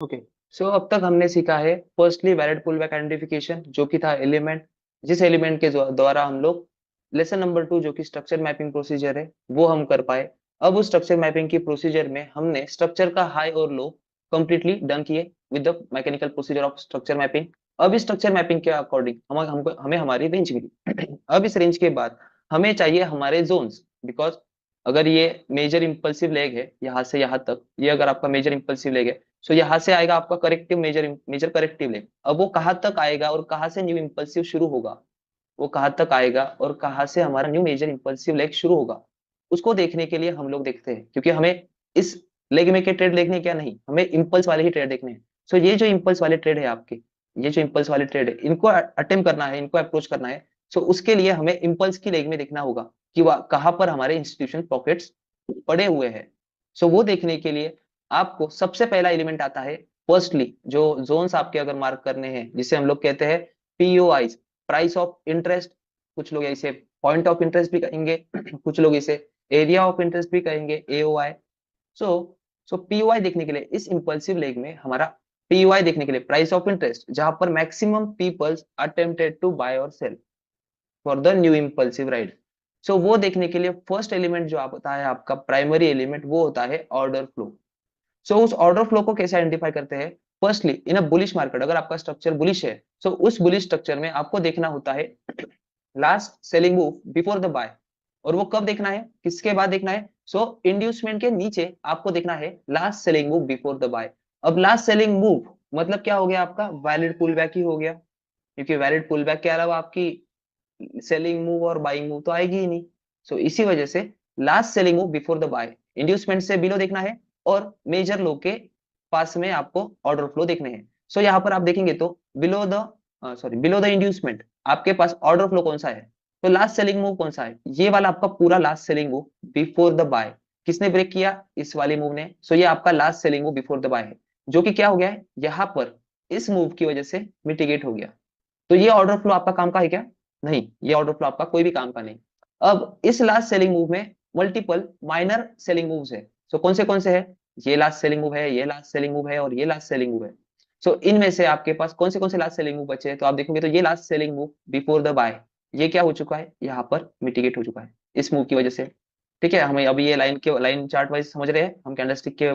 Okay. सो अब तक हमने सीखा है फर्स्टली वैलिड पुलबैक आइडेंटिफिकेशन, जो कि था एलिमेंट, जिस एलिमेंट के द्वारा हम लोग लेसन नंबर 2 जो कि स्ट्रक्चर मैपिंग प्रोसीजर है वो हम कर पाए। अब उस स्ट्रक्चर मैपिंग की प्रोसीजर में हमने स्ट्रक्चर का हाई और लो कंप्लीटली डन किए with the mechanical procedure of structure mapping. अब इस स्ट्रक्चर मैपिंग के अकॉर्डिंग हमें हमारी रेंज मिली। अब इस रेंज के बाद हमें चाहिए हमारे जोन्स, बिकॉज अगर ये मेजर इंपल्सिव लेग है यहाँ से यहाँ तक, ये अगर आपका मेजर इंपल्सिव लेग है, सो यहाँ से आएगा आपका corrective major major corrective leg. अब वो कहाँ तक आएगा और कहाँ से न्यू इंपल्सिव शुरू होगा, वो कहाँ तक आएगा और कहाँ से हमारा न्यू मेजर इंपल्सिव लेग शुरू होगा, उसको देखने के लिए हम लोग देखते हैं, क्योंकि हमें इस लेग में के ट्रेड देखने क्या नहीं, हमें इंपल्स वाले ही ट्रेड देखने हैं। सो ये जो इंपल्स वाले ट्रेड है आपके, ये जो इंपल्स वाले ट्रेड है, इनको अटेम्प्ट करना है, इनको अप्रोच करना है। सो उसके लिए हमें इंपल्स की लेग में देखना होगा कि वह कहाँ पर हमारे इंस्टीट्यूशन पॉकेट्स पड़े हुए हैं। सो वो देखने के लिए आपको सबसे पहला एलिमेंट आता है। फर्स्टली जो जोन्स आपके अगर मार्क करने हैं, जिसे हम लोग कहते हैं पीओआई, प्राइस ऑफ इंटरेस्ट, कुछ लोग इसे पॉइंट ऑफ इंटरेस्ट भी कहेंगे, कुछ लोग इसे एरिया ऑफ इंटरेस्ट भी कहेंगे, एओआई। सो सो पीओआई देखने के लिए इस इंपल्सिव लेग में हमारा पीओआई देखने के लिए प्राइस ऑफ इंटरेस्ट, जहां पर maximum peoples attempted to buy और sell for the new impulsive ride. So वो देखने के लिए फर्स्ट एलिमेंट जो आप होता है आपका प्राइमरी एलिमेंट, वो होता है ऑर्डर फ्लो। सो उस ऑर्डर फ्लो को कैसे आइडेंटिफाई करते हैं? Firstly in a bullish market, अगर आपका स्ट्रक्चर बुलिश है, सो उस बुलिश स्ट्रक्चर में आपको देखना होता है last selling move before the buy. और वो कब देखना है, किसके बाद देखना है? सो इंड्यूसमेंट के नीचे आपको देखना है last selling move before the buy. अब लास्ट सेलिंग मूव मतलब क्या हो गया आपका? वैलिड पुल बैक ही हो गया, क्योंकि वैलिड पुल बैक के अलावा आपकी सेलिंग मूव और बाइंग मूव तो आएगी ही नहीं। सो इसी वजह से last selling move before the buy, inducement से बिलो देखना है और मेजर लो के पास में आपको ऑर्डर फ्लो देखने हैं। सो यहाँ पर आप देखेंगे तो below the below the inducement आपके पास ऑर्डर फ्लो कौन सा है? तो लास्ट सेलिंग मूव कौन सा है? ये वाला आपका पूरा last selling move before the buy. किसने ब्रेक किया? इस वाली मूव ने। सो ये आपका last selling move before the buy है, जो कि क्या हो गया है यहाँ पर इस मूव की वजह से मिटिगेट हो गया। तो ये ऑर्डर फ्लो आपका काम का है क्या? नहीं, ये ऑर्डर फ्लो आपका कोई भी काम का नहीं। अब इस लास्ट सेलिंग मूव में मल्टीपल माइनर सेलिंग मूव्स है। सो कौन से है? ये लास्ट सेलिंग मूव है, ये लास्ट सेलिंग मूव है और ये लास्ट सेलिंग मूव है। सो इनमें से आपके पास कौन से लास्ट सेलिंग मूव बचे हैं? तो आप देखेंगे तो ये last selling move before the buy, ये क्या हो चुका है? यहाँ पर मिटिगेट हो चुका है इस मूव की वजह से। ठीक है, हमें अभी ये लाइन चार्ट वाइज समझ रहे हैं, हम कैंडलस्टिक के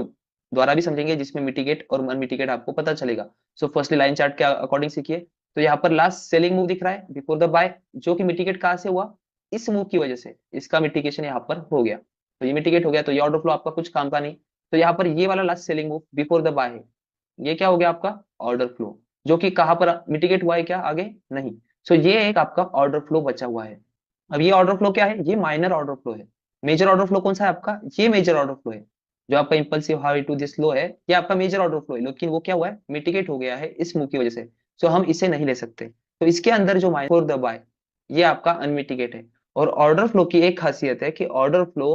द्वारा भी समझेंगे जिसमें मिटिगेट और अनमिटिगेट आपको पता चलेगा। सो फर्स्टली लाइन चार्ट के अकॉर्डिंग सीखिए। तो यहाँ पर लास्ट सेलिंग मूव दिख रहा है बिफोर द बाय, जो कि मिटिगेट कहाँ से हुआ? इस मूव की वजह से इसका मिटिगेशन यहाँ पर हो गया। तो ये मिटिगेट हो गया, तो ये ऑर्डर फ्लो आपका कुछ काम का नहीं। तो यहाँ पर ये वाला last selling move before the buy है, ये क्या हो गया आपका? ऑर्डर फ्लो, जो कि कहाँ पर मिटिगेट हुआ है? क्या आगे? नहीं। सो ये एक आपका ऑर्डर फ्लो बचा हुआ है। अब ये ऑर्डर फ्लो क्या है? ये माइनर ऑर्डर फ्लो है। मेजर ऑर्डर फ्लो कौन सा है आपका? ये मेजर ऑर्डर फ्लो है, जो आपका impulsive high to this low है, ये आपका मेजर ऑर्डर फ्लो है, लेकिन वो क्या हुआ है? मिटिगेट हो गया है इस मूव की वजह से। सो हम इसे नहीं ले सकते। तो इसके अंदर जो माइनर फोर दबाए, ये आपका अनमिटिगेट है। और ऑर्डर फ्लो की एक खासियत है कि order flow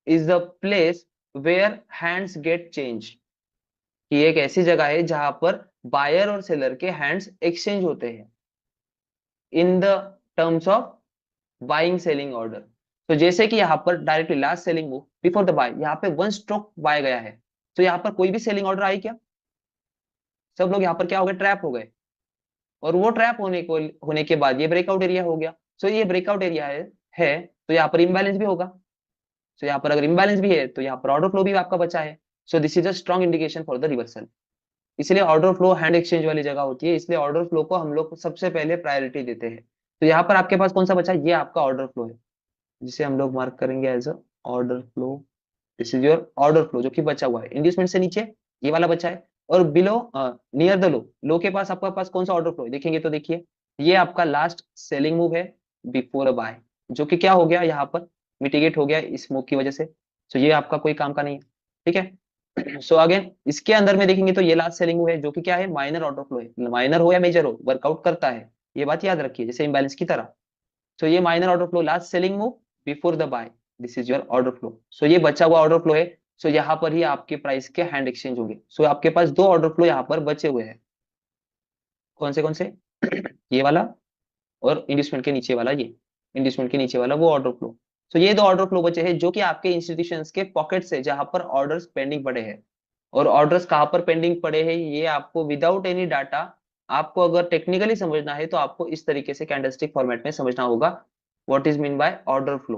is the place where hands get change, कि एक ऐसी जगह है जहां पर बायर और सेलर के हैंड्स एक्सचेंज होते हैं in the terms of buying selling order. तो जैसे कि यहाँ पर directly last selling move before the buy, यहाँ पे वन स्ट्रोक बाय गया है, तो यहाँ पर कोई भी सेलिंग ऑर्डर आई क्या? सब लोग यहाँ पर क्या हो गए? ट्रैप हो गए। और वो ट्रैप होने के बाद ये ब्रेकआउट एरिया हो गया। सो ये ब्रेकआउट एरिया है तो यहाँ पर इम्बैलेंस भी होगा। सो यहाँ पर अगर इम्बैलेंस भी है तो यहाँ पर ऑर्डर फ्लो भी आपका बचा है। सो this is a strong indication for the reversal. इसलिए ऑर्डर फ्लो हैंड एक्सचेंज वाली जगह होती है, इसलिए ऑर्डर फ्लो को हम लोग सबसे पहले प्रायोरिटी देते हैं। तो यहाँ पर आपके पास कौन सा बचा है? ये आपका ऑर्डर फ्लो है, जिसे हम लोग मार्क करेंगे as a order flow. This is your order flow, जो कि बचा हुआ है इंड्यूसमेंट से नीचे, ये वाला बचा है। और बिलो नियर द लो, लो के पास आपका पास कौन सा ऑर्डर फ्लो है? देखेंगे तो देखिए, ये आपका लास्ट सेलिंग मूव है बिफोर अ बाय, जो कि क्या हो गया यहाँ पर? मिटिगेट हो गया इस मूव की वजह से। तो ये आपका कोई काम का नहीं है। ठीक है। सो अगेन इसके अंदर में देखेंगे तो ये लास्ट सेलिंग मूव है, जो कि क्या है? माइनर ऑर्डर फ्लो है। माइनर हो या मेजर हो, वर्कआउट करता है, ये बात याद रखिए, जैसे इम्बैलेंस की तरह। सो ये minor order flow, last selling move before the buy, this is your order flow. So ये बचा हुआ ऑर्डर फ्लो है। सो यहाँ पर ही आपके प्राइस के हैंड एक्सचेंज होंगे। सो आपके पास दो ऑर्डर फ्लो यहाँ पर बचे हुए हैं। कौन से? ये वाला और इंड्यूसमेंट के नीचे वाला, ये इंड्यूसमेंट के नीचे वाला वो ऑर्डर फ्लो। सो ये दो ऑर्डर फ्लो बचे हैं, जो कि आपके इंस्टीट्यूशंस के पॉकेट से, जहां पर ऑर्डर्स पेंडिंग पड़े हैं। और ऑर्डर्स कहाँ पर पेंडिंग पड़े हैं ये आपको विदाउट एनी डाटा, आपको अगर टेक्निकली समझना है तो आपको इस तरीके से कैंडलस्टिक फॉर्मेट में समझना होगा। What is mean by order flow?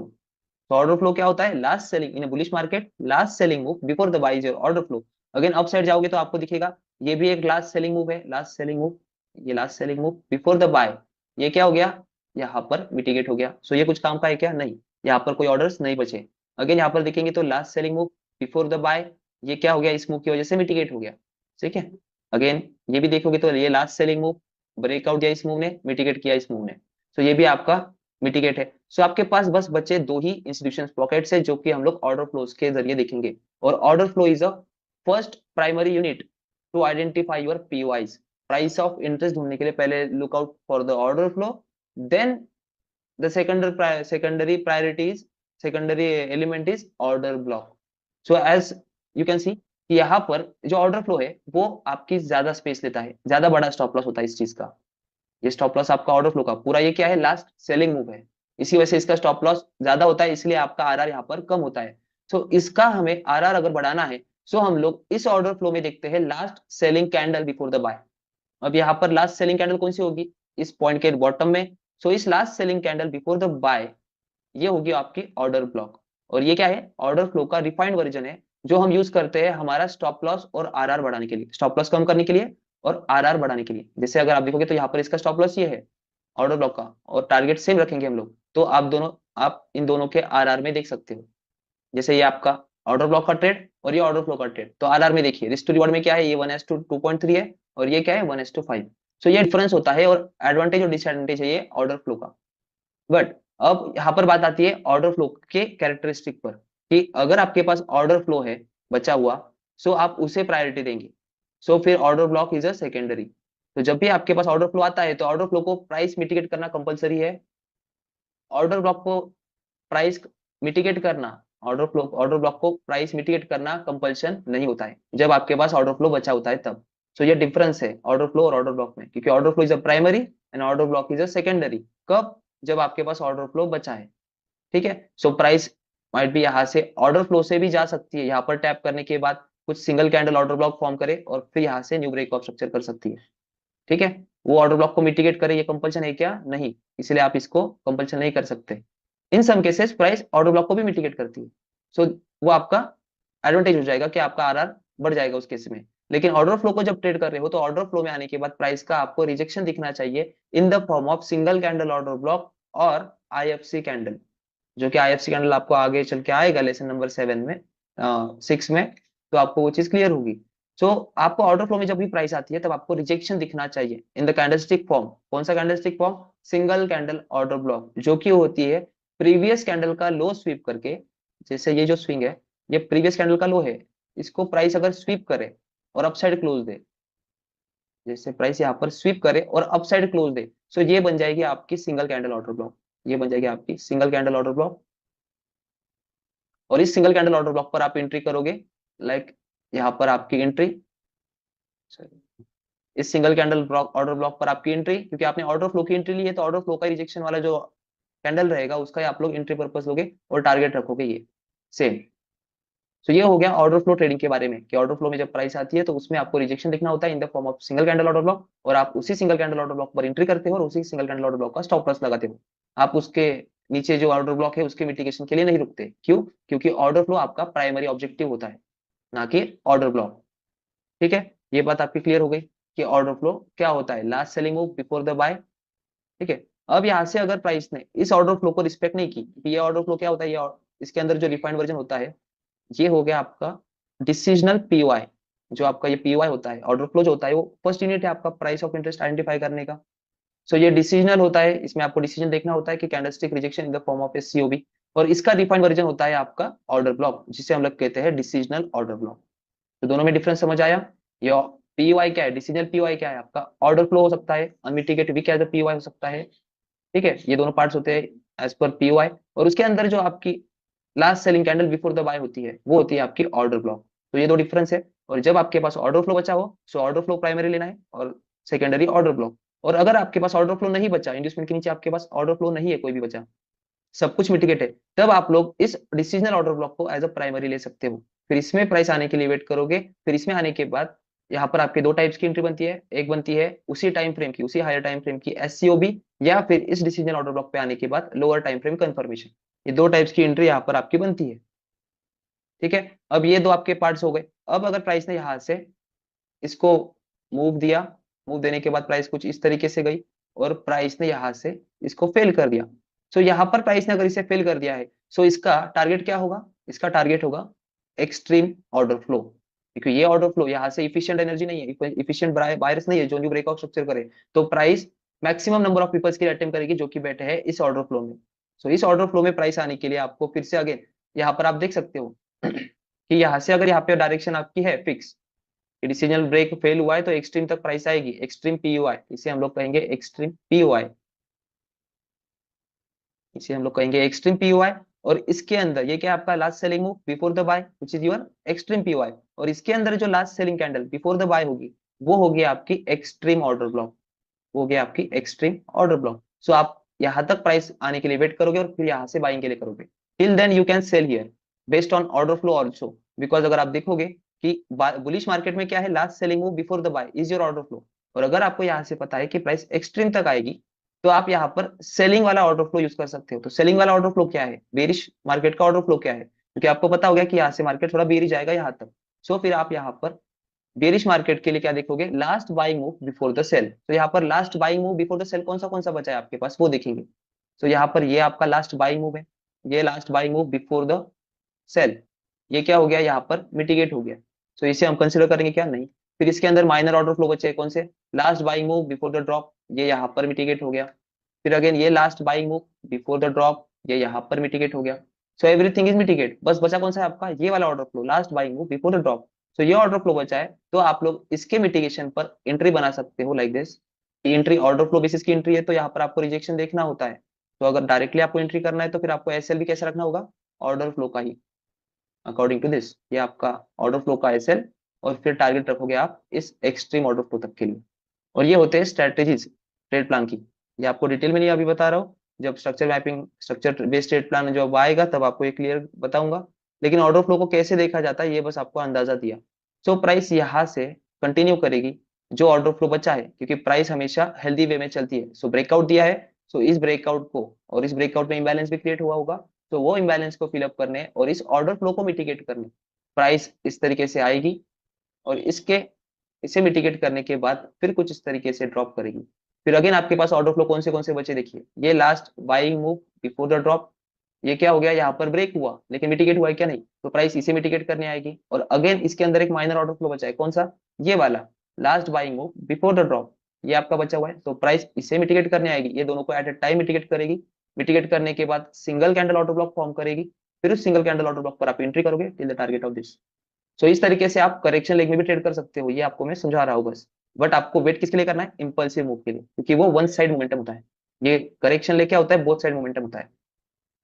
तो ऑर्डर फ्लो क्या होता है? Last selling in a bullish market, last selling move before the buy is your order flow. Again upside जाओगे तो आपको दिखेगा ये भी एक लास्ट सेलिंग मूव है, लास्ट सेलिंग मूव, ये last selling move before the buy, ये क्या हो गया? यहाँ पर मिटिगेट हो गया। सो ये कुछ काम का है क्या? नहीं, यहाँ पर कोई ऑर्डर्स नहीं बचे। अगेन यहाँ पर देखेंगे तो last selling move before the buy, ये क्या हो गया? इस मूव की वजह से मिटिगेट हो गया। ठीक है, अगेन ये भी देखोगे तो ये लास्ट सेलिंग मूव, ब्रेकआउट दिया इस मूव ने, मिटिगेट किया इस मूव ने, तो ये भी आपका मिटिगेट है। सो आपके पास बस बचे दो ही इंस्टीट्यूशन पॉकेट्स है जो कि हम लोग ऑर्डर फ्लोज के जरिए देखेंगे। और order flow is a first primary unit to identify your PYs. Price of interest ढूंढने के लिए पहले look out for the order flow, then the secondary element is order block. So as you can see कि यहाँ पर जो order flow है वो आपकी ज्यादा स्पेस लेता है, ज्यादा बड़ा स्टॉप लॉस होता है इस चीज का। ये स्टॉप लॉस आपका ऑर्डर फ्लो का पूरा ये क्या है? लास्ट सेलिंग मूव है, इसी वजह से इसका स्टॉप लॉस ज्यादा होता है, इसलिए आपका आरआर यहाँ पर कम होता है। सो इसका हमें आरआर अगर बढ़ाना है सो हम लोग इस ऑर्डर फ्लो में देखते हैं last selling candle before the buy. अब यहाँ पर लास्ट सेलिंग कैंडल कौन सी होगी? इस पॉइंट के बॉटम में। सो इस last selling candle before the buy ये होगी आपकी ऑर्डर ब्लॉक। और ये क्या है? ऑर्डर फ्लो का रिफाइंड वर्जन है जो हम यूज करते हैं हमारा स्टॉप लॉस और आरआर बढ़ाने के लिए, स्टॉप लॉस कम करने के लिए और आरआर बढ़ाने के लिए। जैसे अगर आप देखोगे तो यहाँ पर इसका स्टॉप लॉस ये है ऑर्डर ब्लॉक का, और टारगेट सेम रखेंगे हम लोग, तो आप इन दोनों के आरआर में देख सकते हो। जैसे ये आपका ऑर्डर ब्लॉक का ट्रेड और ये ऑर्डर फ्लो का ट्रेड, तो आरआर में देखिए रिस्क टू रिवॉर्ड में क्या है? ये 1:2.3 है और ये क्या है? 1:5। सो ये डिफरेंस होता है और एडवांटेज और डिसएडवांटेज है ये ऑर्डर फ्लो का। बट अब यहाँ पर बात आती है ऑर्डर फ्लो के कैरेक्टरिस्टिक पर, कि अगर आपके पास ऑर्डर फ्लो है बचा हुआ सो आप उसे प्रायोरिटी देंगे। सो फिर order block is a secondary. तो जब भी आपके पास ऑर्डर फ्लो आता है तो ऑर्डर फ्लो को प्राइस मिटिगेट करना कंपलसरी है, ऑर्डर ब्लॉक को प्राइस मिटिगेट करना, ऑर्डर ब्लॉक को प्राइस मिटिगेट करना कंपल्शन नहीं होता है जब आपके पास ऑर्डर फ्लो बचा होता है तब। सो ये डिफरेंस है ऑर्डर फ्लो और ऑर्डर ब्लॉक में, क्योंकि order flow is a primary and order block is a secondary. कब? जब आपके पास ऑर्डर फ्लो बचा है। ठीक है, सो प्राइस माइट भी यहाँ से ऑर्डर फ्लो से भी जा सकती है, यहाँ पर टैप करने के बाद कुछ single candle order block form करे और फिर यहाँ से न्यू ब्रेक ऑफ स्ट्रक्चर कर सकती है। ठीक है, वो ऑर्डर ब्लॉक को मिटिगेट करे ये कंपल्शन है क्या? नहीं, इसलिए आप इसको कंपल्शन नहीं कर सकते। In some cases price order block को भी मिटिगेट करती है, सो वो आपका एडवांटेज हो जाएगा कि आपका आरआर बढ़ जाएगा उस केस में। लेकिन ऑर्डर फ्लो को जब ट्रेड कर रहे हो तो ऑर्डर फ्लो में आने के बाद प्राइस का आपको रिजेक्शन दिखना चाहिए इन the form of single candle order block और आईएफसी कैंडल, जो कि आईएफसी कैंडल आपको आगे चल के आएगा लेसन नंबर 7 में, 6 में, तो आपको वो चीज क्लियर होगी। सो आपको ऑर्डर फ्लो में जब भी प्राइस आती है तब आपको रिजेक्शन दिखना चाहिए इन द कैंडलस्टिक फॉर्म। कौन सा candlestick form? Single candle order block, जो कि होती है प्रीवियस कैंडल का लो स्वीप करके। जैसे ये जो स्विंग है ये प्रीवियस कैंडल का लो है, इसको प्राइस अगर स्वीप करे और अपसाइड क्लोज दे, जैसे प्राइस यहाँ पर स्वीप करे और अपसाइड क्लोज दे, सो ये बन जाएगी आपकी सिंगल कैंडल ऑर्डर ब्लॉक। ये बन जाएगी आपकी सिंगल कैंडल ऑर्डर ब्लॉक। और इस सिंगल कैंडल ऑर्डर ब्लॉक पर आप एंट्री करोगे, लाइक यहाँ पर आपकी एंट्री, इस सिंगल कैंडल ऑर्डर ब्लॉक पर आपकी एंट्री, क्योंकि आपने ऑर्डर फ्लो की एंट्री ली है तो ऑर्डर फ्लो का रिजेक्शन वाला जो कैंडल रहेगा उसका ही आप लोग एंट्री पर्पस लोगे और टारगेट रखोगे ये सेम। तो ये हो गया ऑर्डर फ्लो ट्रेडिंग के बारे में, कि ऑर्डर फ्लो में जब प्राइस आती है तो उसमें आपको रिजेक्शन दिखना होता है इन the form of single candle order block, और आप उसी सिंगल कैंडल ऑर्डर ब्लॉक पर एंट्री करते हो और उसी सिंगल कैंडल ऑर्डर ब्लॉक का स्टॉप लॉस लगाते हो। आप उसके नीचे जो ऑर्डर ब्लॉक है उसके मिटिगेशन के लिए नहीं रुकते। क्यों? क्योंकि ऑर्डर फ्लो आपका प्राइमरी ऑब्जेक्टिव होता है, ना कि ऑर्डर ब्लॉक। ठीक है, ये बात आपकी क्लियर हो गई कि ऑर्डर फ्लो क्या होता है? Last selling move before the buy. ठीक है, अब यहाँ से अगर प्राइस ने इस ऑर्डर फ्लो को रिस्पेक्ट नहीं की, ये ऑर्डर फ्लो क्या होता है? ये इसके अंदर जो रिफाइंड वर्जन होता है ये हो गया आपका डिसीजनल पीवाई। जो आपका ये पीवाई होता है, ऑर्डर फ्लो जो होता है, वो फर्स्ट यूनिट है आपका प्राइस ऑफ इंटरेस्ट आइडेंटिफाई करने का। सो ये डिसीजनल होता है, इसमें आपको डिसीजन देखना होता है कि candlestick rejection in the form of A COB, और इसका रिफाइंड वर्जन होता है आपका ऑर्डर ब्लॉक, जिसे हम लोग कहते हैं डिसीजनल ऑर्डर ब्लॉक। तो दोनों में डिफरेंस समझ आया? ये पीवाई क्या है? डिसीजनल पीवाई क्या है? आपका ऑर्डर फ्लो हो सकता है, unmitigated week as a PY हो सकता है। ठीक है, ये दोनों पार्ट्स होते हैं एज पर पीवाई, और उसके अंदर जो आपकी last selling candle before the buy होती है वो होती है आपकी ऑर्डर ब्लॉक। तो ये दो डिफरेंस है। और जब आपके पास ऑर्डर फ्लो बचा हो सो ऑर्डर फ्लो प्राइमरी लेना है और सेकेंडरी ऑर्डर ब्लॉक। और अगर आपके पास ऑर्डर फ्लो नहीं बचा, इंड्यूसमेंट के नीचे आपके पास ऑर्डर फ्लो नहीं है कोई भी बचा, सब कुछ मिटिगेट है, तब आप लोग इस डिसीजनल ऑर्डर ब्लॉक को एज अ प्राइमरी ले सकते हो। फिर इसमें प्राइस आने के लिए वेट करोगे, फिर इसमें आने के बाद यहाँ पर आपके दो टाइप्स की एंट्री बनती है। एक बनती है उसी टाइम फ्रेम की, उसी हायर टाइम फ्रेम की एससीओबी, या फिर इस डिसीजन ऑर्डर ब्लॉक पे आने के बाद लोअर टाइम फ्रेम कंफर्मेशन। ये दो टाइप्स की एंट्री यहाँ पर आपकी बनती है। ठीक है, अब ये दो आपके पार्ट्स हो गए। अब अगर प्राइस ने यहाँ से इसको मूव दिया, मूव देने के बाद प्राइस कुछ इस तरीके से गई, और प्राइस ने यहाँ से इसको फेल कर दिया। सो यहाँ पर प्राइस ने अगर इसे फेल कर दिया है, सो इसका टारगेट क्या होगा? इसका टारगेट होगा एक्सट्रीम ऑर्डर फ्लो, क्योंकि ये ऑर्डर फ्लो यहाँ से इफिशिएंट एनर्जी नहीं है, इफिशिएंट बायर्स नहीं है जो न्यू ब्रेकआउट स्ट्रक्चर करे, तो price maximum number of peoples के लिए अटेम्प्ट करेगी जो कि बैठे हैं इस ऑर्डर फ्लो में। सो इस ऑर्डर फ्लो में प्राइस आने के लिए आपको फिर से अगेन यहाँ पर आप देख सकते हो कि यहाँ से अगर यहाँ पे डायरेक्शन आपकी है फिक्स, डिसीजनल ब्रेक फेल हुआ है तो एक्सट्रीम तक प्राइस आएगी, एक्सट्रीम पीयूआई, इसे हम लोग कहेंगे एक्सट्रीम पीयूआई, इसे हम लोग कहेंगे एक्सट्रीम पीयूआई। और इसके अंदर ये क्या आपका last selling move before the buy which is your extreme PUI, और इसके अंदर जो last selling candle before the buy होगी वो होगी आपकी एक्सट्रीम ऑर्डर ब्लॉक, वो हो गया आपकी एक्सट्रीम ऑर्डर ब्लॉक। सो आप यहां तक प्राइस आने के लिए वेट करोगे और फिर यहां से बाइंग के लिए करोगे। Till then you can sell here based on order flow also, because अगर आप देखोगे कि बुलिश मार्केट में क्या है, last selling move before the buy is your order flow, और अगर आपको यहां से पता है कि प्राइस एक्सट्रीम तक आएगी तो आप यहाँ पर सेलिंग वाला ऑर्डर फ्लो यूज कर सकते हो। तो सेलिंग वाला ऑर्डर फ्लो क्या है, बेरिश मार्केट का ऑर्डर फ्लो क्या है, क्योंकि आपको पता हो गया कि यहाँ से मार्केट थोड़ा बेरिश जाएगा यहाँ तक। सो फिर आप यहाँ पर बेरिश मार्केट के लिए क्या देखोगे, last buying move before the sell. तो यहाँ पर last buying move before the sell कौन सा बचा है आपके पास वो देखेंगे। तो यहाँ पर ये आपका लास्ट बाइंग मूव है, ये last buying move before the sell, ये क्या हो गया यहाँ पर मिटिगेट हो गया। तो इसे हम कंसिडर करेंगे क्या, नहीं। फिर इसके अंदर माइनर ऑर्डर फ्लो बचे कौन से, last buying move before the drop, ये यहाँ पर मिटिगेट हो गया। फिर अगेन ये last buying move before the drop, ये यहाँ पर मिटिगेट हो गया। सो एवरीथिंग इज मिटिगेट, बस बचा कौन सा है आपका, ये वाला order flow last buying move before the drop. तो ये ऑर्डर फ्लो बचा है, तो आप लोग इसके मिटिगेशन पर एंट्री बना सकते हो like this. Entry order flow basis की एंट्री है तो यहाँ पर आपको रिजेक्शन देखना होता है। तो अगर डायरेक्टली आपको एंट्री करना है तो फिर आपको एसएल भी कैसे रखना होगा, ऑर्डर फ्लो का ही, अकॉर्डिंग टू दिस ये आपका ऑर्डर फ्लो का एसएल, और फिर टारगेट रखोगे आप इस एक्सट्रीम ऑर्डर फ्लो तक के लिए। और ये होते हैं स्ट्रेटेजीज ट्रेड प्लान की, ये आपको डिटेल में नहीं अभी बता रहा हूँ, जब structure mapping structure based trade plan जब आएगा तब आपको ये क्लियर बताऊंगा। लेकिन ऑर्डर फ्लो को कैसे देखा जाता है ये बस आपको अंदाजा दिया। सो प्राइस यहाँ से कंटिन्यू करेगी जो ऑर्डर फ्लो बचा है, क्योंकि प्राइस हमेशा हेल्दी वे में चलती है। सो ब्रेकआउट दिया है, सो इस ब्रेकआउट को और इस ब्रेकआउट में इंबैलेंस भी क्रिएट हुआ होगा, तो वो इंबैलेंस को फिलअप करने और इस ऑर्डर फ्लो को मिटिगेट करने प्राइस इस तरीके से आएगी, और इसके इसे मिटिगेट करने के बाद फिर कुछ इस तरीके से ड्रॉप करेगी। फिर अगेन आपके पास ऑर्डर फ्लो कौन से बचे देखिए, ये last buying move before the drop, ये क्या हो गया यहाँ पर ब्रेक हुआ लेकिन मिटिगेट हुआ है क्या, नहीं, तो प्राइस इसे मिटिगेट करने आएगी। और अगेन इसके अंदर एक माइनर ऑर्डर फ्लो बचा है कौन सा, ये वाला last buying move before the drop, ये आपका बचा हुआ है, तो प्राइस इसे मिटिगेट करने आएगी, ये दोनों को एट ए टाइम मिटिगेट करेगी। मिटिगेट करने के बाद single candle order block form करेगी, फिर उस सिंगल कैंडल ऑर्डर ब्लॉक पर आप एंट्री करोगे till the target of this. So इस तरीके से आप करेक्शन लेग में भी ट्रेड कर सकते हो, ये आपको मैं समझा रहा हूँ बस। बट आपको वेट किसके लिए करना है, इंपल्सिव मूव के लिए, क्योंकि वो वन साइड मोमेंटम होता है। ये करेक्शन लेके क्या होता है, बोथ साइड मोमेंटम होता है।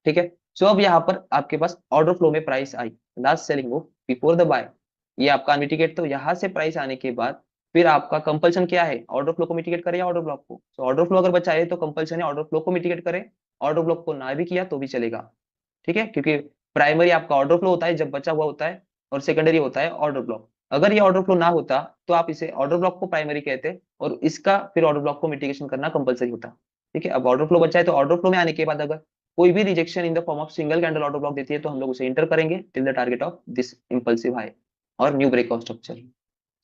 ठीक है, सो अब यहाँ पर आपके पास ऑर्डर फ्लो में प्राइस आई, last selling move before the buy, ये आपका मिटिगेट। तो यहाँ से प्राइस आने के बाद फिर आपका कंपल्सन क्या है, ऑर्डर फ्लो को मिटिगेट करे या ऑर्डर ब्लॉक को। तो ऑर्डर फ्लो अगर बचा है तो कंपल्सन है ऑर्डर फ्लो को मिटिगेट करे, ऑर्डर ब्लॉक को ना भी किया तो भी चलेगा। ठीक है, क्योंकि प्राइमरी आपका ऑर्डर फ्लो होता है जब बचा हुआ होता है, और सेकेंडरी होता है ऑर्डर ब्लॉक। अगर ये ऑर्डर फ्लो ना होता तो आप इसे ऑर्डर ब्लॉक को प्राइमरी कहते, और इसका फिर ऑर्डर ब्लॉक को मिटिगेशन करना कंपलसरी होता। ठीक है, अब ऑर्डर फ्लो बचा है तो ऑर्डर फ्लो में आने के बाद अगर कोई भी rejection in the form of single candle order block देती है तो हम लोग उसे इंटर करेंगे till the target of this impulsive high और न्यू ब्रेकआउट स्ट्रक्चर।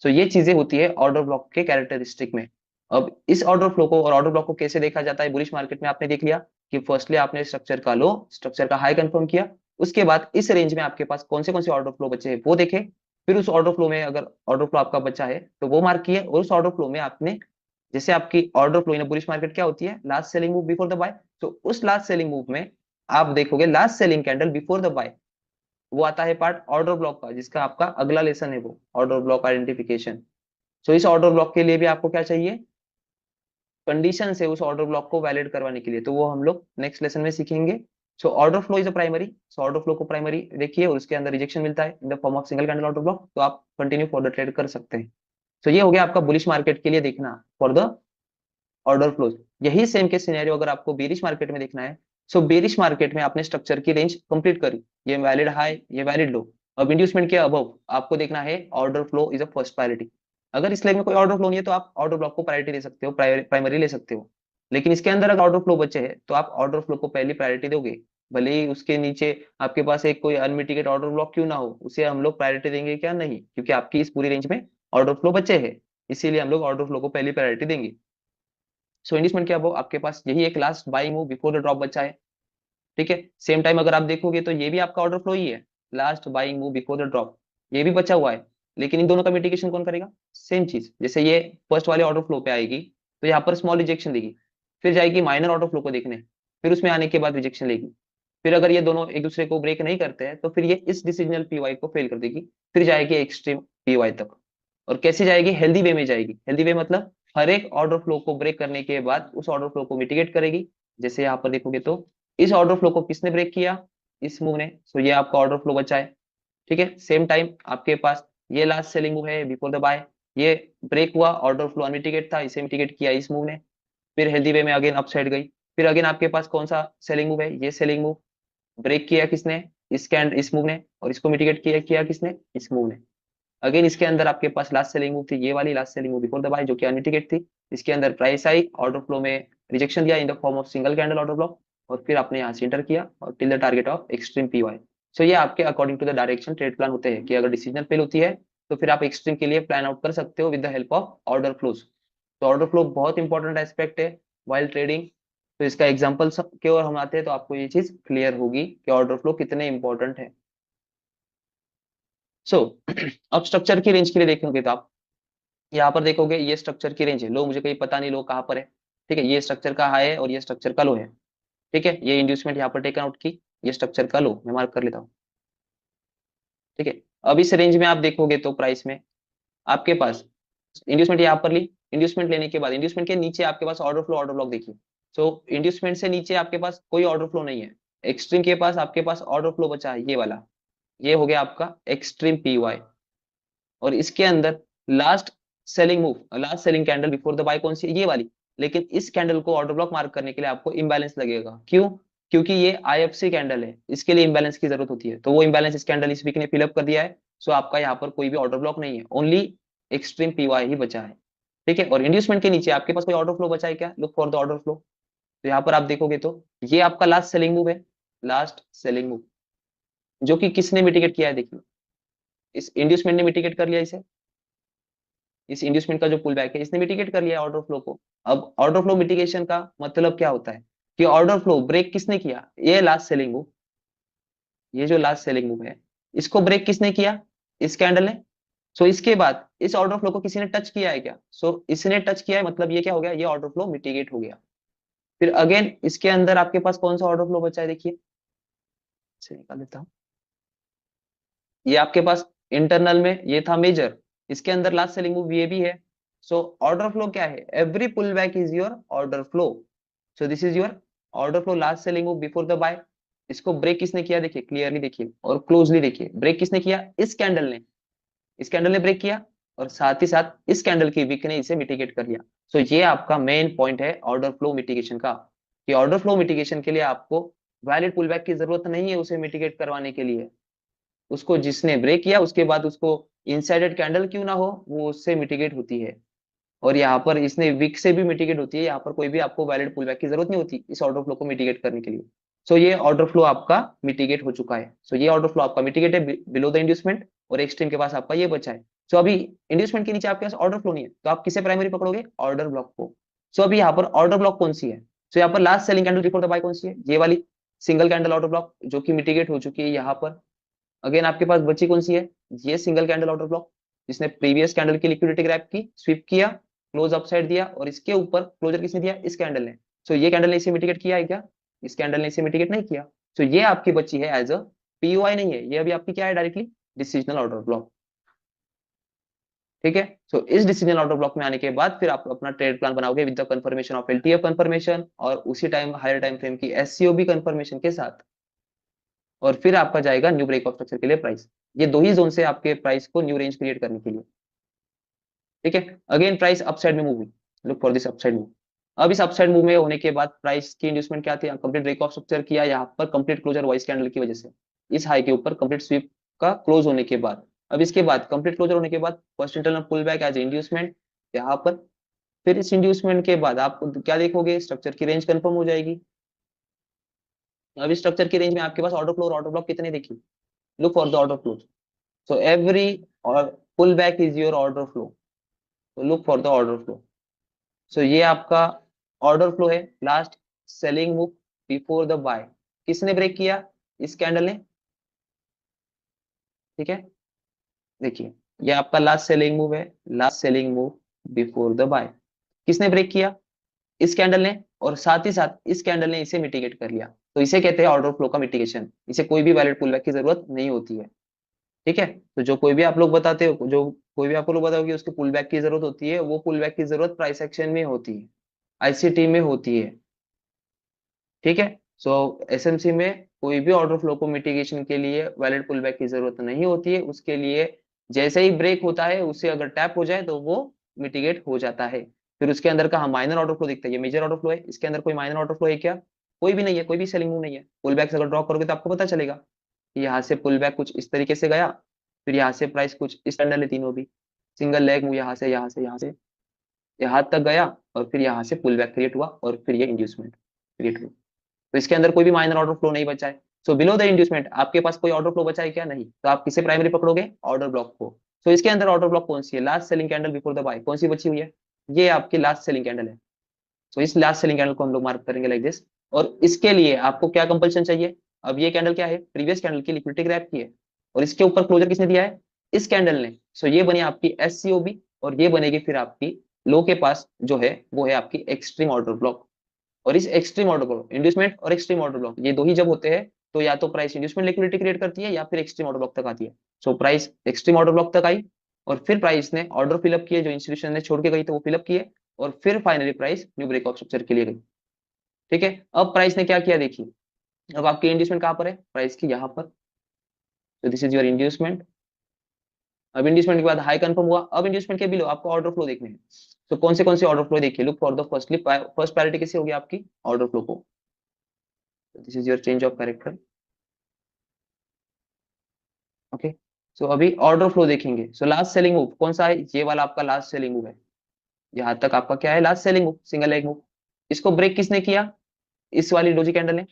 सो ये चीजें होती है ऑर्डर ब्लॉक के कैरेक्टरिस्टिक में। अब इस ऑर्डर फ्लो को और ऑर्डर ब्लॉक को कैसे देखा जाता है बुलिश मार्केट में, आपने देख लिया कि फर्स्टली आपने स्ट्रक्चर का लो स्ट्रक्चर का हाई कंफर्म किया, उसके बाद इस रेंज में आपके पास कौन से ऑर्डर फ्लो बचे हैं वो देखे, फिर उस ऑर्डर फ्लो में अगर ऑर्डर फ्लो आपका बचा है तो वो मार्क किए, और उस ऑर्डर फ्लो में आपने जैसे आपकी order flow in bullish market क्या होती है, last selling move before the buy, तो उस लास्ट सेलिंग मूव में आप देखोगे last selling candle before the buy, वो आता है पार्ट ऑर्डर ब्लॉक का, जिसका आपका अगला लेसन है वो ऑर्डर ब्लॉक आइडेंटिफिकेशन। सो इस ऑर्डर ब्लॉक के लिए भी आपको क्या चाहिए, कंडीशन है उस ऑर्डर ब्लॉक को वैलिड करवाने के लिए, तो वो हम लोग नेक्स्ट लेसन में सीखेंगे। सो order flow is a primary, so order flow को प्राइमरी देखिए और उसके अंदर रिजेक्शन मिलता है इन the form of single candle order block, तो आप कंटिन्यू फॉर द ट्रेड कर सकते हैं। तो ये हो गया आपका बुलिश मार्केट के लिए देखना फॉर द ऑर्डर फ्लोज। यही सेम के सिनेरियो अगर आपको बेरिश मार्केट में देखना है, सो बेरिश मार्केट में आपने स्ट्रक्चर की रेंज कंप्लीट करी, ये वैलिड हाई ये वैलिड लो, अब इंड्यूसमेंट के अबव आपको देखना है order flow is a first priority. अगर इस लेग में कोई ऑर्डर फ्लो नहीं है तो आप ऑर्डर ब्लॉक को प्रायोरिटी दे सकते हो, प्राइमरी ले सकते हो। लेकिन इसके अंदर अगर ऑर्डर फ्लो बचे है तो आप ऑर्डर फ्लो को पहली प्रायोरिटी दोगे, भले ही उसके नीचे आपके पास एक कोई अनमिटिगेट ऑर्डर ब्लॉक क्यों ना हो, उसे हम लोग प्रायोरिटी देंगे क्या? नहीं, क्योंकि आपकी इस पूरी रेंज में ऑर्डर फ्लो बचे हैं, इसीलिए हम लोग ऑर्डर फ्लो को पहली प्रायोरिटी देंगे। सो इंडस्टमेंट के अबव आपके पास यही एक last buying move before the drop बचा है। ठीक है, सेम टाइम अगर आप देखोगे तो ये भी आपका ऑर्डर फ्लो ही है, last buying move before the drop, ये भी बचा हुआ है। लेकिन इन दोनों का मिटिगेशन कौन करेगा? सेम चीज, जैसे ये फर्स्ट वाले ऑर्डर फ्लो पे आएगी तो यहाँ पर स्मॉल रिजेक्शन देगी, फिर जाएगी माइनर ऑर्डर फ्लो को देखने, फिर उसमें आने के बाद रिजेक्शन लेगी, फिर अगर ये दोनों एक दूसरे को ब्रेक नहीं करते हैं तो फिर ये इस डिसीजनल पीवाई को फेल कर देगी, फिर जाएगी एक्सट्रीम पीवाई तक। और कैसे जाएगी? हेल्दी वे में जाएगी। हेल्दी वे मतलब हर एक ऑर्डर फ्लो को ब्रेक करने के बाद उस ऑर्डर फ्लो को मिटिगेट करेगी। जैसे यहाँ पर देखोगे तो इस ऑर्डर फ्लो को किसने ब्रेक किया? इस मूव ने। सो ये आपका ऑर्डर फ्लो बचा है। ठीक है, सेम टाइम आपके पास ये लास्ट सेलिंग मूव है बिफोर द बाय, ये ब्रेक हुआ, ऑर्डर फ्लो अनमिटिगेट था, इसे मिटिगेट किया इस मूव ने, फिर हेल्दी वे में अगेन अपसाइड गई, फिर अगेन आपके पास कौन सा सेलिंग मूव है? ये सेलिंग मूव, ब्रेक किया किसने? इस मूव ने, और इसको मिटिगेट किया किया किसने? इस मूव ने। अगेन इसके अंदर आपके पास लास्ट सेलिंग मूव थी, ये वाली last selling move before the buy जो कि अनमिटिगेट थी। इसके अंदर प्राइस आई, ऑर्डर फ्लो में रिजेक्शन दिया in the form of single candle order block, और फिर आपने यहाँ से एंटर किया और till the target of extreme PY. So ये आपके according to the direction trade plan होते हैं कि अगर डिसीजन फेल होती है तो फिर आप एक्सट्रीम के लिए प्लान आउट कर सकते हो with the help of order flows. तो ऑर्डर फ्लो बहुत इंपॉर्टेंट एस्पेक्ट है वाइल ट्रेडिंग। तो इसका एग्जाम्पल के और हम आते हैं तो आपको ये चीज क्लियर होगी कि ऑर्डर फ्लो कितने इंपॉर्टेंट है। सो अब स्ट्रक्चर की रेंज के लिए देखेंगे तो आप यहाँ पर देखोगे ये स्ट्रक्चर की रेंज है। लो मुझे कहीं पता नहीं लो कहाँ पर है। ठीक है, ये स्ट्रक्चर का हाई है और ये स्ट्रक्चर का लो है। ठीक है, ये इंड्यूसमेंट यहाँ पर टेकन आउट की, ये स्ट्रक्चर का लो मैं मार्क कर लेता हूँ। ठीक है, अब इस रेंज में आप देखोगे तो प्राइस में आपके पास इंड्यूसमेंट यहाँ पर ली, इंड्यूसमेंट लेने के बाद इंड्यूसमेंट के नीचे आपके पास ऑर्डर ब्लॉक देखिए। सो इंड्यूसमेंट से नीचे आपके पास कोई ऑर्डर फ्लो नहीं है, एक्सट्रीम के पास आपके पास ऑर्डर फ्लो बचा है, ये वाला, ये हो गया आपका एक्सट्रीम पीवाई। और इसके अंदर last selling move, last selling candle before the buy कौन सी? ये वाली। लेकिन इस कैंडल को ऑर्डर ब्लॉक मार्क करने के लिए आपको इम्बैलेंस लगेगा। क्यों? क्योंकि ये आईएफसी कैंडल है, इसके लिए इम्बैलेंस की जरूरत होती है, तो वो इम्बैलेंस इस कैंडल इस वीक ने फिलअप कर दिया है। सो आपका यहाँ पर कोई भी ऑर्डर ब्लॉक नहीं है, ओनली एक्सट्रीम पीवाई ही बचा है। ठीक है, और इंड्यूसमेंट के नीचे आपके पास कोई ऑर्डर फ्लो बचा है क्या? Look for the order flow. तो यहाँ पर आप देखोगे तो ये आपका लास्ट सेलिंग मूव है, लास्ट सेलिंग मूव, जो कि किसने मिटिगेट किया है? देखिए, इस इंड्यूसमेंट ने मिटिगेट कर लिया इसे, इस इंड्यूसमेंट का जो पुल बैक है इसने मिटिगेट कर लिया ऑर्डर फ्लो को। अब ऑर्डर फ्लो मिटिगेशन का मतलब क्या होता है कि ऑर्डर फ्लो ब्रेक किसने किया? ये लास्ट सेलिंग मूव, ये जो लास्ट सेलिंग मूव है इसको ब्रेक किसने किया? इस कैंडल ने। सो इसके बाद इस ऑर्डर फ्लो को किसी ने टच किया है क्या? सो इसने टच किया है, मतलब ये क्या हो गया? ये ऑर्डर फ्लो मिटिगेट हो गया। फिर अगेन इसके अंदर आपके पास कौन सा ऑर्डर फ्लो बचा है? देखिए, इसे निकाल देता हूँ। ये आपके पास इंटरनल में ये था मेजर, इसके अंदर लास्ट सेलिंग मूव ये भी है। सो ऑर्डर फ्लो क्या है? Every pull back is your order flow. So this is your order flow, last selling move before the buy. इसको ब्रेक किसने किया? देखिए क्लियरली, देखिए और क्लोजली देखिए, ब्रेक किसने किया? इस कैंडल ने, इस कैंडल ने ब्रेक किया, और साथ ही साथ इस कैंडल की वीक ने इसे मिटिगेट कर लिया। सो ये आपका मेन पॉइंट है ऑर्डर फ्लो मिटिगेशन का, कि ऑर्डर फ्लो मिटिगेशन के लिए आपको वैलिड पुल बैक की जरूरत नहीं है उसे मिटिगेट करवाने के लिए। उसको जिसने ब्रेक किया उसके बाद उसको इनसाइडेड कैंडल क्यों ना हो वो उससे मिटिगेट होती है। और यहाँ पर इसने विक से भी मिटिगेट होती है, यहाँ पर कोई भी आपको वैलिड पुल बैक की जरूरत नहीं होती इस ऑर्डर फ्लो को मिटिगेट करने के लिए। सो ये ऑर्डर फ्लो आपका मिटिगेट हो चुका है। सो ये ऑर्डर फ्लो आपका मिटिगेट है बिलो द इंड्यूसमेंट, और एक्सट्रीम के पास आपका ये बचा है। सो अभी इंड्यूसमेंट के नीचे आपके पास ऑर्डर फ्लो नहीं है तो आप किसे प्राइमरी पकड़ोगे? ऑर्डर ब्लॉक को। सो अभी यहाँ पर ऑर्डर ब्लॉक कौन सी है? सो यहाँ पर last selling candle before the buy कौन सी है? ये वाली सिंगल कैंडल ऑर्डर ब्लॉक जो कि मिटिगेट हो चुकी है यहाँ पर। अगेन आपके पास बची कौन सी है? ये सिंगल कैंडल ऑर्डर ब्लॉक, जिसने प्रीवियस कैंडल की लिक्विडिटी ग्रैब की, स्वीप किया, क्लोज अपसाइड दिया, और इसके ऊपर क्लोजर किसने दिया? इस कैंडल ने। सो ये कैंडल ने इसे मिटिगेट किया है क्या? इस कैंडल ने इसे मिटिगेट नहीं किया। सो ये आपकी बची है एज अ पीओआई, नहीं है ये अभी आपकी क्या है? Directly decisional order block. ठीक है, सो इस डिसीजन ऑर्डर ब्लॉक में आने के बाद फिर आप अपना ट्रेड प्लान बनाओगे with the confirmation of LTF confirmation, और उसी टाइम हायर टाइम फ्रेम की एससीओबी कंफर्मेशन के साथ। और फिर आपका जाएगा न्यू ब्रेक ऑफ स्ट्रक्चर के लिए प्राइस। ये दो ही जोन से आपके प्राइस को न्यू रेंज क्रिएट करने के लिए। ठीक है, अगेन प्राइस अपसाइड में मूव हुई, look for this upside move. अब इस अपसाइड मूव में होने के बाद प्राइस की इंड्यूसमेंट क्या थी? कंप्लीट ब्रेक ऑफ स्ट्रक्चर किया यहाँ पर, कंप्लीट क्लोजर वॉइस कैंडल की वजह से इस हाई के ऊपर कंप्लीट स्वीप का क्लोज होने के बाद। अब इसके बाद कंप्लीट क्लोजर होने के बाद first internal pull back as inducement यहाँ पर। फिर इस इंड्यूसमेंट के बाद आप क्या देखोगे, स्ट्रक्चर की रेंज कंफर्म हो जाएगी। अब इस स्ट्रक्चर की रेंज में आपके पास ऑर्डर फ्लो और ऑर्डर ब्लॉक कितने देखिए, look for the order flow. So every और pull back is your order flow, तो look for the order flow. So ये आपका ऑर्डर फ्लो है, last selling move before the buy. किसने break किया, इस कैंडल ने, ठीक है। देखिए ये आपका लास्ट सेलिंग मूव है, last selling move before the buy. किसने ब्रेक किया, इस कैंडल ने, और साथ ही साथ इस कैंडल ने इसे मिटिगेट कर लिया। तो इसे कहते हैं ऑर्डर फ्लो का मिटिगेशन। इसे कोई भी वैलिड पुल बैक की जरूरत नहीं होती है, ठीक है। तो जो कोई भी आप लोग बताते हो, जो कोई भी आपको लोग बताओ कि उसकी पुल बैक की जरूरत होती है, वो पुल बैक की जरूरत प्राइस एक्शन में होती है, आईसीटी में होती है, ठीक है। सो एसएमसी में कोई भी ऑर्डर फ्लो को मिटिगेशन के लिए वैलिड पुल बैक की जरूरत नहीं होती है। उसके लिए जैसे ही ब्रेक होता है, उससे अगर टैप हो जाए तो वो मिटिगेट हो जाता है। फिर उसके अंदर का हम माइनर ऑर्डर फ्लो दिखता है, ये मेजर ऑर्डर फ्लो है, इसके अंदर कोई माइनर ऑर्डर फ्लो है क्या, कोई भी नहीं है, कोई भी सेलिंग मूव नहीं है। पुल बैक अगर ड्रॉ करोगे तो आपको पता चलेगा कि यहाँ से पुल बैक कुछ इस तरीके से गया, फिर यहाँ से प्राइस कुछ इस कैंडल है, तीनों भी सिंगल लेग मूव, यहाँ से यहाँ से यहाँ से यहाँ तक गया, और फिर यहाँ से पुल बैक क्रिएट हुआ, और फिर ये इंड्यूसमेंट क्रिएट हुआ। तो इसके अंदर कोई भी माइनर ऑर्डर फ्लो नहीं बचा है। सो बिलो द इंड्यूसमेंट आपके पास कोई ऑर्डर फ्लो बचा है क्या, नहीं। तो आप किसे प्राइमरी पकड़ोगे, ऑर्डर ब्लॉक को। सो इसके अंदर ऑर्डर ब्लॉक कौन सी है, last selling candle before the buy, कौन सी बची हुई है, ये आपकी लास्ट सेलिंग कैंडल है। सो इस लास्ट सेलिंग कैंडल को हम लोग मार्क करेंगे लाइक दिस। और इसके लिए आपको क्या कंपल्शन चाहिए, अब ये कैंडल क्या है, प्रीवियस कैंडल की लिक्विडिटी ग्रैब की है, और इसके ऊपर क्लोजर किसने दिया है, इस कैंडल ने। सो ये बनी आपकी एससीओबी, और ये बनेगी फिर आपकी लो के पास जो है वो है आपकी एक्सट्रीम ऑर्डर ब्लॉक। और इस एक्सट्रीम ऑर्डर ब्लॉक, इंड्यूसमेंट और एक्सट्रीम ऑर्डर ब्लॉक, ये दो ही जब होते हैं तो या तो प्राइस इंड्यूसमेंट लिक्विडिटी क्रिएट करती है या फिर एक्सट्रीम ऑर्डर ब्लॉक तक आती है। So price extreme order block तक आई, और फिर प्राइस ने ऑर्डर फिलअप किए, जो इंस्टीट्यूशन ने छोड़ के गई तो वो फिलअप किए, और फिर finally price new breakout structure के लिए गई, ठीक है। अब प्राइस ने क्या किया देखिए, अब आपकी इंड्यूसमेंट कहां पर है, प्राइस की यहाँ पर। तो दिस इज योर इंड्यूसमेंट। अब इंड्यूसमेंट के बाद हाई कंफर्म हुआ, अब इंड्यूसमेंट के बिलो आपको ऑर्डर फ्लो देखने हैं। तो कौन से ऑर्डर फ्लो देखिए, look for the firstly first priority किसी होगी आपकी, ऑर्डर फ्लो को। This is your change of character, okay. So अभी ऑर्डर फ्लो देखेंगे। सो लास्ट सेलिंग मूव कौन सा है, ये वाला आपका लास्ट सेलिंग मूव है। यहाँ तक आपका क्या है, last selling move, single leg move. इसको ब्रेक किसने किया, इस वाली डोजी कैंडल ने,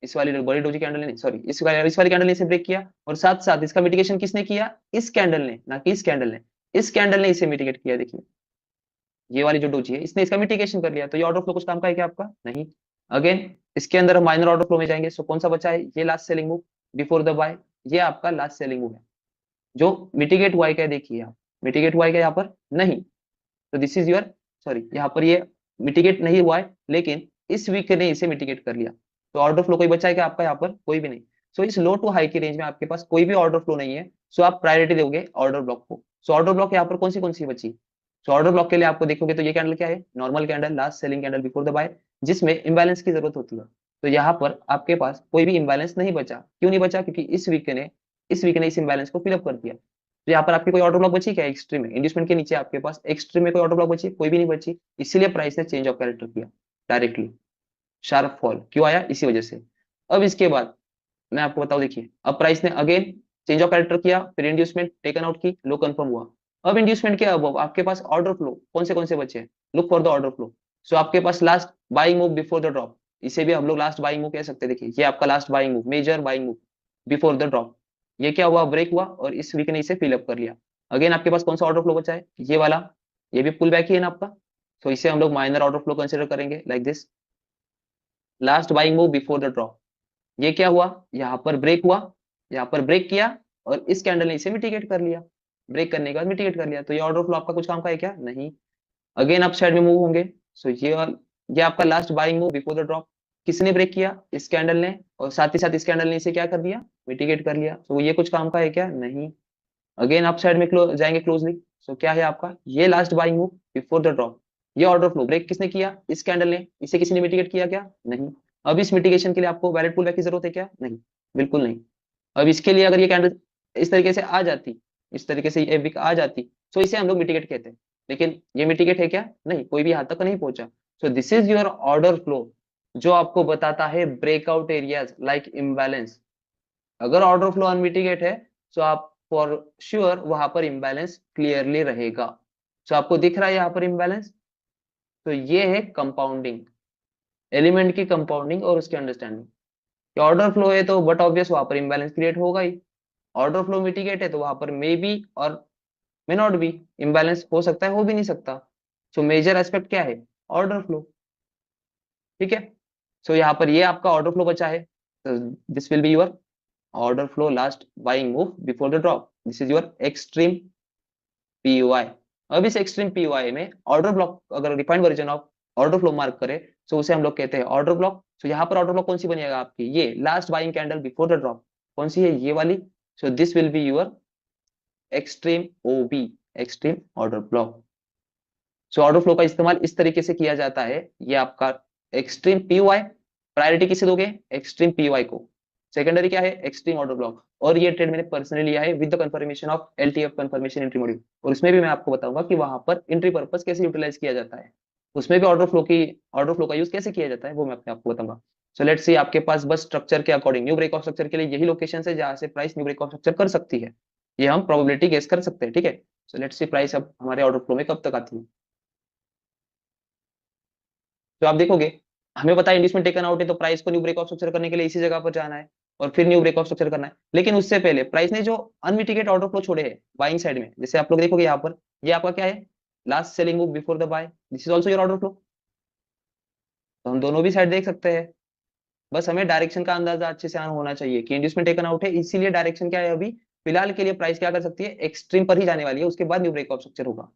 इस वाली बड़ी डोजी कैंडल ने, सॉरी इस वाली कैंडल ने इसे ब्रेक किया, और साथ साथ इसका मिटिगेशन किसने किया, इस कैंडल ने, ना कि इस कैंडल ने। इस कैंडल ने इसे मिटिगेट किया, देखिए ये वाली जो डोजी है इसने इसका मिटिगेशन कर लिया। तो ये ऑर्डर फ्लो कुछ काम का है क्या आपका, नहीं। अगेन इसके अंदर हम माइनर ऑर्डर फ्लो में जाएंगे। सो कौन सा बचा है, ये last selling move before the buy, ये आपका लास्ट सेलिंग मूव है जो मिटिगेट हुआ है क्या, देखिए आप, मिटिगेट हुआ है क्या यहाँ पर, नहीं। तो दिस इज योर, सॉरी यहाँ पर ये मिटिगेट नहीं हुआ है, लेकिन इस वीक ने इसे मिटिगेट कर लिया। तो ऑर्डर फ्लो कोई बचा है क्या आपका, यहाँ पर कोई भी नहीं। सो इस लो टू हाई की रेंज में आपके पास कोई भी ऑर्डर फ्लो नहीं है। सो आप प्रायोरिटी दोगे ऑर्डर ब्लॉक को। सो ऑर्डर ब्लॉक यहाँ पर कौन सी बची। सो ऑर्डर ब्लॉक के लिए आपको देखोगे तो ये कैंडल क्या है, normal candle, last selling candle before the buy, जिसमें इंबैलेंस की जरूरत होती है। तो यहाँ पर आपके पास कोई भी इंबैलेंस नहीं बचा, क्यों नहीं बचा, क्योंकि इस वीक ने इस इंबैलेंस को फिलअप कर दिया। तो यहाँ पर आपकी कोई ऑर्डर ब्लॉक बची क्या, एक्सट्रीम में, इंड्यूसमेंट के नीचे आपके पास एक्सट्रीम में कोई ऑर्डर ब्लॉक बची, कोई भी नहीं बची। इसीलिए प्राइस ने चेंज ऑफ कैरेक्टर किया डायरेक्टली, शार्प फॉल क्यों आया, इसी वजह से। अब इसके बाद मैं आपको बताऊं, देखिए अब प्राइस ने अगेन चेंज ऑफ कैरेक्टर किया, फिर इंड्यूसमेंट टेकन आउट की, लो कंफर्म हुआ। अब इंड्यूसमेंट के अब आपके पास ऑर्डर फ्लो कौन से बचे हैं, look for the order flow. So आपके पास last buying move before the drop, इसे भी हम लोग लास्ट बाइंग मूव कह सकते हैं। देखिए ये आपका last buying move, major buying move before the drop. ये क्या हुआ, ब्रेक हुआ, और इस वीक ने इसे फिलअप कर लिया। अगेन आपके पास कौन सा ऑर्डर फ्लो बचा है, ये वाला, ये भी पुल बैक ही है ना आपका। तो इसे हम लोग माइनर ऑर्डर फ्लो कंसिडर करेंगे like this, last buying move before the drop. ये क्या हुआ, यहाँ पर ब्रेक हुआ, यहाँ पर ब्रेक किया, और इस कैंडल ने इसे मिटिगेट कर लिया, ब्रेक करने के बाद मिटिगेट कर लिया। तो ये ऑर्डर फ्लो आपका कुछ काम का है क्या, नहीं। अगेन अप साइड में मूव होंगे। सो ये आपका last buying move before the drop, किसने ब्रेक किया, इस कैंडल ने, और साथ ही साथ इस कैंडल ने इसे क्या कर दिया, मिटिगेट कर लिया। तो ये कुछ काम का है क्या, नहीं। अगेन अप साइड में जाएंगे क्लोजली। सो क्या है आपका, ये last buying move before the drop, ये ऑर्डर फ्लो ब्रेक किसने किया, इस कैंडल ने, इसे किसी ने मिटिगेट किया क्या, नहीं। अब इस मिटिगेशन के लिए आपको वैलिड पुल बैक की जरूरत है क्या, नहीं, बिल्कुल नहीं। अब इसके लिए अगर ये कैंडल इस तरीके से आ जाती, इस तरीके से ये विक आ जाती, तो इसे हम लोग मिटिगेट कहते हैं। लेकिन ये मिटिगेट है क्या, नहीं, कोई भी यहाँ तक नहीं पहुंचा। सो this is your order flow, जो आपको बताता है ब्रेकआउट एरियाज लाइक इम्बैलेंस। अगर ऑर्डर फ्लो अनमिटिगेट है सो आप फॉर श्योर वहां पर इम्बैलेंस क्लियरली रहेगा। सो आपको दिख रहा है यहाँ पर इम्बैलेंस। तो ये है कंपाउंडिंग, एलिमेंट की कंपाउंडिंग और उसकी अंडरस्टैंडिंग। ऑर्डर फ्लो है तो बट ऑब्वियस वहां पर इम्बैलेंस क्रिएट होगा ही। ऑर्डर फ्लो मिटिगेट है तो वहां पर मे बी और मे नॉट बी, इम्बैलेंस हो सकता है हो भी नहीं सकता। सो मेजर एस्पेक्ट क्या है, ऑर्डर फ्लो। ठीक है। सो यहाँ पर ये आपका ऑर्डर फ्लो बचा है। तो this will be your order flow last buying move before the drop, this is your extreme PUI. अब इस एक्सट्रीम पीयूआई में ऑर्डर ब्लॉक अगर refined version of order flow mark करे तो उसे हम लोग कहते हैं ऑर्डर ब्लॉक। सो यहाँ पर ऑर्डर ब्लॉक कौन सी बनेगा आपकी, ये last buying candle before the drop. कौन सी है, ये वाली। So this will be your extreme OB, extreme order block. So order flow का इस्तेमाल इस तरीके से किया जाता है। ये आपका एक्सट्रीम पीयूआई, प्रायोरिटी किसे दोगे, एक्सट्रीम पीयूआई को। सेकेंडरी क्या है, एक्सट्रीम ऑर्डर ब्लॉक। और ये ट्रेड मैंने पर्सनली लिया है with the confirmation of LTF confirmation entry module. और उसमें भी मैं आपको बताऊंगा कि वहां पर एंट्री पर्पस कैसे यूटिलाइज किया जाता है, उसमें भी ऑर्डर फ्लो का यूज कैसे किया जाता है वो मैं अपने आपको बताऊंगा। सो लेट्स सी, आपके पास बस स्ट्रक्चर के according new break of structure के लिए यही लोकेशन है जहां से price new break of structure कर सकती है। ये हम प्रोबेबिलिटी गेस कर सकते हैं। ठीक है। सो लेट्स सी प्राइस अब हमारे ऑर्डर फ्लो में कब तक आती है। तो आप देखोगे, हमें पता है इंड्यूसमेंट टेकन आउट है तो प्राइस को न्यू ब्रेक ऑफ स्ट्रक्चर करने के लिए इसी जगह पर जाना है और फिर न्यू ब्रेक ऑफ स्ट्रक्चर करना है। लेकिन उससे पहले प्राइस ने जो अनमिटिगेट ऑर्डर फ्लो छोड़े हैं बाइंग साइड में, जैसे आप लोग देखोगे यहाँ पर, ये आपका क्या है, last selling move before the buy, this is also your order flow. तो हम दोनों भी साइड देख सकते हैं। बस हमें डायरेक्शन का अंदाजा अच्छे से होना चाहिए कि इंड्यूसमेंट टेकन आउट है, इसीलिए डायरेक्शन क्या है अभी फिलहाल के लिए प्राइस क्या कर सकती है, एक्सट्रीम पर ही जाने वाली है, उसके बाद न्यू ब्रेक ऑफ स्ट्रक्चर होगा।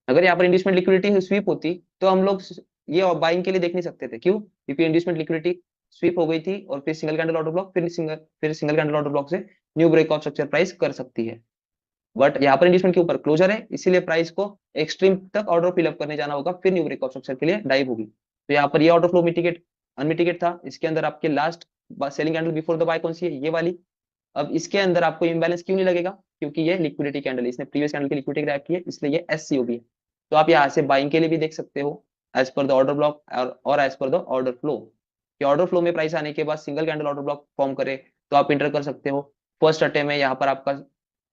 अगर यहाँ पर इंड्यूसमेंट लिक्विडिटी स्वीप होती तो हम लोग ये बाइंग के लिए देख नहीं सकते थे। क्यों, क्योंकि इंड्यूसमेंट लिक्विडिटी स्वीप हो गई थी और फिर सिंगल कैंडल ऑर्डर ब्लॉक, फिर सिंगल कैंडल ऑर्डर ब्लॉक से new break of structure price कर सकती है। बट यहाँ पर इंड्यूसमेंट के ऊपर क्लोजर है, इसीलिए प्राइस को एक्सट्रीम तक ऑर्डर फिलअप करने जाना होगा, फिर न्यू ब्रेक ऑफ स्ट्रक्चर के लिए डाइव होगी। तो यहाँ पर ये ऑर्डर फ्लो मिटिगेट अनमिटिगेट था, इसके अंदर आपके last selling candle before the buy कौन सी है, ये वाली। अब इसके अंदर आपको इम्बैलेंस क्यों नहीं लगेगा, क्योंकि ये लिक्विडिटी कैंडल है, इसने प्रीवियस कैंडल की लिक्विडिटी क्रैक की है, इसलिए ये एससीओबी है। तो आप यहाँ से बाइंग के लिए भी देख सकते हो as per the order block और as per the order flow, कि ऑर्डर फ्लो में प्राइस आने के बाद single candle order block form करे तो आप इंटर कर सकते हो। फर्स्ट अटेम्प्ट में यहाँ पर आपका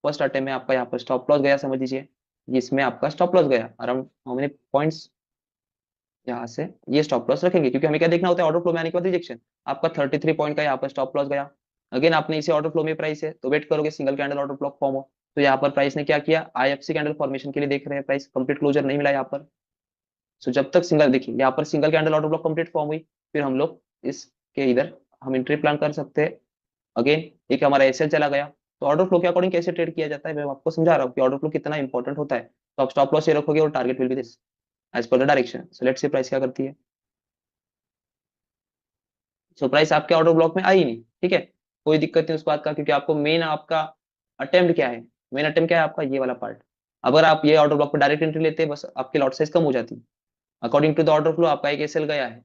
फर्स्ट अटेम्प्ट में आपका यहाँ पर स्टॉप लॉस गया, समझ लीजिए जिसमें आपका स्टॉप लॉस गया अराउंड हाउ मेनी पॉइंट्स, यहाँ से ये स्टॉप लॉस रखेंगे क्योंकि हमें क्या देखना होता है ऑर्डर फ्लो में आने के बाद रिजेक्शन। आपका 33 पॉइंट का यहाँ पर स्टॉप लॉस गया। अगेन आपने इसे ऑर्डर फ्लो में प्राइस है तो वेट करोगे single candle order block form हो। तो यहाँ पर प्राइस ने क्या किया, आईएफसी कैंडल फॉर्मेशन के लिए देख रहे हैं, प्राइस कंप्लीट क्लोजर नहीं मिला यहाँ पर। सो जब तक सिंगल, देखिए यहाँ पर single candle order block complete form हुई, फिर हम लोग इसके इधर हम एंट्री प्लान कर सकते हैं। अगेन एक हमारा एसएल चला गया। तो ऑर्डर फ्लो के अकॉर्डिंग कैसे ट्रेड किया जाता है मैं आपको समझा रहा हूँ कि ऑर्डर फ्लो कितना इंपॉर्टेंट होता है। तो आप स्टॉप लॉस ये रखोगे और target will be this as per the direction. So let's see price क्या करती है। सो प्राइस आपके ऑर्डर ब्लॉक में आई नहीं, ठीक है, कोई दिक्कत नहीं उस बात का, क्योंकि आपको मेन आपका अटेम्प्ट क्या है, मेन अटेम्प्ट क्या है आपका, ये वाला पार्ट। अगर आप ये ऑर्डर ब्लॉक पर डायरेक्ट एंट्री लेते बस आपकी लॉट साइज कम हो जाती। According to the order flow आपका एक एसएल गया है,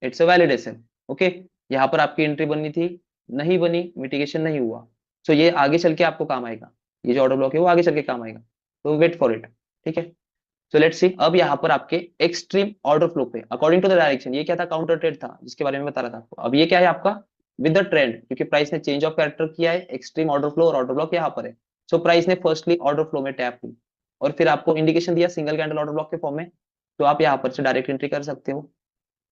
it's a valid SL. Okay, यहाँ पर आपकी एंट्री बननी थी, नहीं बनी, मिटिगेशन नहीं हुआ। सो ये आगे चल के आपको काम आएगा, ये जो ऑर्डर ब्लॉक है वो आगे चल के काम आएगा। तो वेट फॉर इट। ठीक है। सो लेट्स सी, अब यहाँ पर आपके एक्सट्रीम ऑर्डर फ्लो पे अकॉर्डिंग टू द डायरेक्शन, ये क्या था, काउंटर ट्रेड था जिसके बारे में बता रहा था आपको। अब ये क्या है आपका विद द ट्रेंड, क्योंकि प्राइस ने चेंज ऑफ कैरेक्टर किया है, एक्सट्रीम ऑर्डर फ्लो और ऑर्डर ब्लॉक यहाँ पर है। सो प्राइस ने फर्स्टली ऑर्डर फ्लो में टैप हुई और फिर आपको इंडिकेशन दिया सिंगल कैंडल ऑर्डर ब्लॉक के फॉर्म में। तो आप यहाँ पर से डायरेक्ट एंट्री कर सकते हो,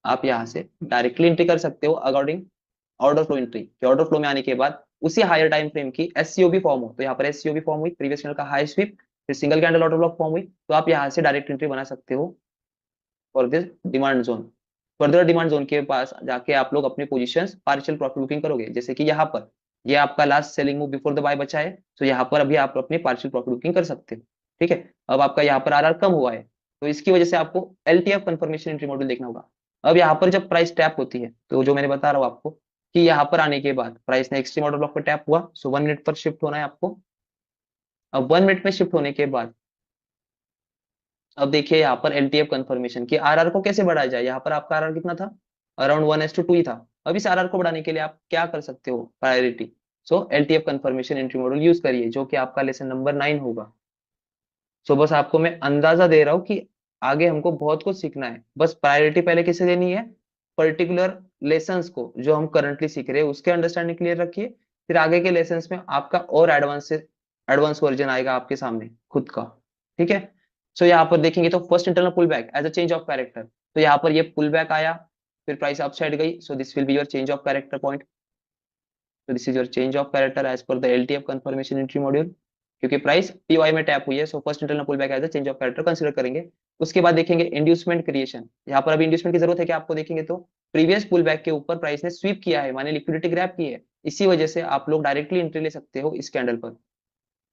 आप यहाँ से डायरेक्टली एंट्री कर सकते हो अकॉर्डिंग ऑर्डर फ्लो एंट्री, कि ऑर्डर फ्लो में आने के बाद उसी हायर टाइम फ्रेम की एससीओबी फॉर्म हो। तो यहाँ पर एससीओबी फॉर्म हुई, प्रीवियस कैंडल का हाई स्वीप, फिर single candle order block form हुई, तो आप यहाँ से डायरेक्ट एंट्री बना सकते हो for this demand zone. Further demand zone के पास जाके आप लोग अपनी पोजीशंस पार्शियल प्रॉफिट बुकिंग करोगे, जैसे कि यहाँ पर ये आपका last selling move before the buy बचा है, तो यहाँ पर अभी आप अपनी पार्शियल प्रॉफिट बुकिंग कर सकते हो। ठीक है। अब आपका यहाँ पर आरआर कम हुआ है तो इसकी वजह से आपको एलटीएफ कंफर्मेशन एंट्री मॉडल देखना होगा। अब यहाँ पर जब प्राइस टैप होती है तो जो मैंने बता रहा हूँ आपको कि यहाँ पर आने के बाद प्राइस ने एक्सट्रीम ऑर्डर ब्लॉक पर टैप हुआ, सो 1 मिनट पर शिफ्ट होना है आपको। अब 1 मिनट में शिफ्ट होने के बाद अब देखिए यहाँ पर एलटीएफ कंफर्मेशन की आरआर को कैसे बढ़ाया जाए। यहाँ पर आपका आरआर कितना था, अराउंड 1:2 ही था। अब इस आरआर को बढ़ाने के लिए आप क्या कर सकते हो, प्रायोरिटी। सो LTF confirmation entry model use करिए, जो कि आपका लेसन नंबर 9 होगा। सो बस आपको मैं अंदाजा दे रहा हूँ कि आगे हमको बहुत कुछ सीखना है। बस प्रायोरिटी पहले किसे देनी है, पर्टिकुलर लेसन्स को जो हम करंटली सीख रहे हैं उसके अंडरस्टैंडिंग क्लियर रखिए, फिर आगे के लेसन में आपका और एडवांस वर्जन आएगा आपके सामने खुद का। ठीक है, सो यहाँ पर देखेंगे तो first internal pull back as a change of character, तो यहाँ पर ये पुल बैक आया, फिर प्राइस अपसाइड गई, so this will be your change of character point. तो this is your change of character as per the LTF confirmation entry module, क्योंकि price PY में टैप हुई है, so first internal pull back as a change of character consider करेंगे। उसके बाद देखेंगे inducement creation, यहाँ पर अभी इंड्यूसमेंट की जरूरत है कि आपको देखेंगे तो प्रीवियस पुल बैक के ऊपर प्राइस ने स्वीप किया है, माने लिक्विडिटी ग्रैब की है, इसी वजह से आप लोग डायरेक्टली एंट्री ले सकते हो इस कैंडल पर,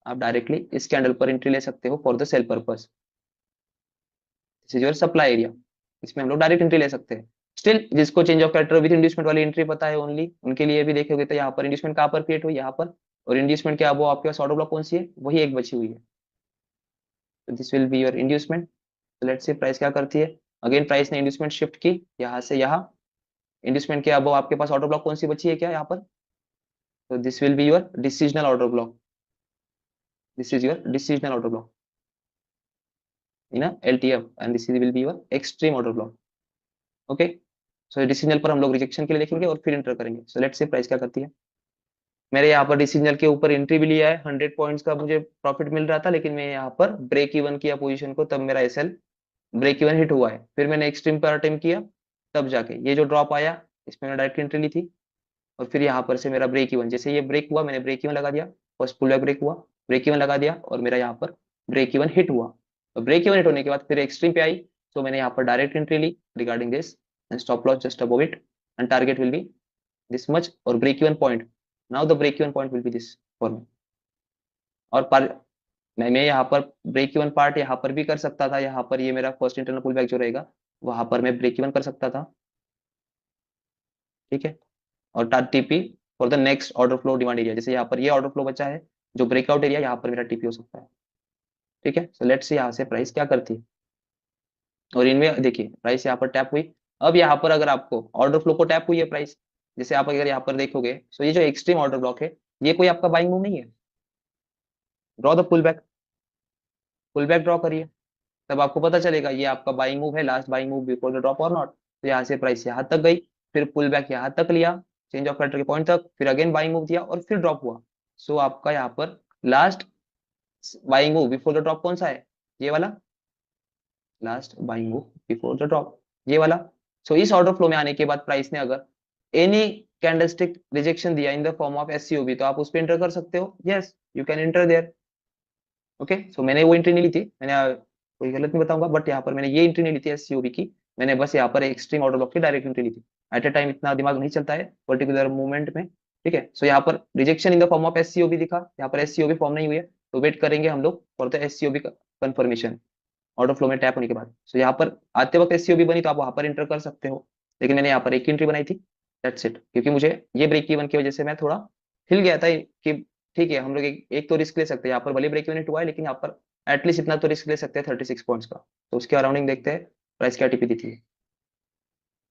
आप डायरेक्टली इस कैंडल पर एंट्री ले सकते हो for the sell purpose. This is your supply area, इसमें हम लोग डायरेक्ट एंट्री ले सकते हैं। स्टिल जिसको change of character with inducement वाली एंट्री पता है ओनली, उनके लिए भी देखोगे तो यहाँ पर इंड्यूसमेंट कहाँ पर क्रिएट हुई, यहाँ पर, और इंड्यूसमेंट क्या वो आपके पास ऑर्डर ब्लॉक कौन सी है, वही एक बची हुई है। तो this will be your inducement. तो लेट्स से प्राइस क्या करती है, अगेन प्राइस ने इंड्यूसमेंट शिफ्ट की यहाँ से यहाँ, इंड्यूसमेंट के अब आपके पास ऑर्डर ब्लॉक कौन सी बची है क्या यहाँ पर, तो this will be your decisional order block, this is your decisional order block in LTF and this will be your extreme order block. Okay, so decisional पर हम लोग रिजेक्शन के लिए देखेंगे और फिर एंटर करेंगे। सो लेट्स से प्राइस क्या करती है, मेरे यहाँ पर डिसीजनल के ऊपर एंट्री भी लिया है, 100 पॉइंट्स का मुझे प्रॉफिट मिल रहा था, लेकिन मैं यहाँ पर ब्रेक इवन किया पोजीशन को, तब मेरा SL ब्रेक इवन हिट हुआ है। फिर मैंने एक्सट्रीम पर अटेम्प्ट किया, तब जाके ये जो ड्रॉप आया इसमें मैंने डायरेक्ट एंट्री ली थी, और फिर यहाँ पर से मेरा ब्रेक इवन, जैसे ये ब्रेक हुआ मैंने ब्रेक इवन लगा दिया, फर्स्ट पुल बैक ब्रेक हुआ, ब्रेक इवन लगा दिया, और मेरा यहाँ पर ब्रेक इवन हिट हुआ। तो ब्रेक इवन हिट होने के बाद फिर एक्सट्रीम पे आई, तो मैंने यहाँ पर डायरेक्ट एंट्री ली regarding this, and stop loss just above it, and target will be this much, और break even point, now the break even point will be this for me. और पर मैं यहाँ पर ब्रेक इवन पार्ट यहाँ पर भी कर सकता था, यहाँ पर ये मेरा फर्स्ट इंटरनल पुल बैक जो रहेगा वहां पर मैं ब्रेक इवन कर सकता था। ठीक है, और TP for the next order flow demand area, जैसे यहाँ पर ये ऑर्डर फ्लो बचा है जो ब्रेकआउट एरिया, यहाँ पर मेरा टीपी हो सकता है। ठीक है, सो लेट्स सी यहाँ से प्राइस क्या करती है, और इनमें देखिए प्राइस यहाँ पर टैप हुई। अब यहाँ पर अगर आपको ऑर्डर फ्लो को टैप हुई है प्राइस, जैसे आप अगर यहाँ पर देखोगे, सो ये जो एक्सट्रीम ऑर्डर ब्लॉक है ये कोई आपका बाइंग मूव नहीं है, draw the pull back draw करिए, तब आपको पता चलेगा ये आपका बाइंग मूव है, last buying move before the drop और नॉट। तो यहाँ से प्राइस यहाँ तक गई, फिर पुल बैक यहाँ तक लिया चेंज ऑफ कैरेक्टर के पॉइंट तक, फिर अगेन बाइंग मूव दिया और फिर ड्रॉप हुआ। सो आपका यहाँ पर last buying move before the drop कौन सा है, ये वाला, last buying move before the drop, ये वाला। सो इस ऑर्डर फ्लो में आने के बाद प्राइस ने अगर एनी कैंडलस्टिक रिजेक्शन दिया in the form of SCOB, तो आप उस पर एंटर कर सकते हो, yes you can enter there. Okay, so मैंने वो एंट्री नहीं ली थी, मैंने कोई गलत नहीं बताऊंगा, बट यहाँ पर मैंने ये एंट्री नहीं ली थी SCOB की, मैंने बस यहाँ पर एक्सट्रीम ऑर्डर ब्लॉक की डायरेक्ट एंट्री ली थी। एट ए टाइम इतना दिमाग नहीं चलता है पर्टिकुलर मूवमेंट में। ठीक है, सो यहाँ पर rejection in the form of SCOB दिखा, यहाँ पर SCOB फॉर्म नहीं हुई है, तो वेट करेंगे हम लोग for the SCOB confirmation order flow में टैप होने के बाद। सो यहाँ पर आते वक्त SCOB बनी तो आप वहां पर एंटर कर सकते हो, लेकिन मैंने यहाँ पर एक एंट्री बनाई थी, दैट्स इट, क्योंकि मुझे ये ब्रेक इवन की वजह से मैं थोड़ा हिल गया था कि ठीक है हम लोग एक तो रिस्क ले सकते हैं, यहाँ पर भले ब्रेक इवन हिट हुआ है लेकिन यहाँ पर एटलीस्ट इतना तो रिस्क ले सकते हैं 36 पॉइंट्स का। तो उसके अराउंडिंग देखते हैं प्राइस क्या टीपी दी थी।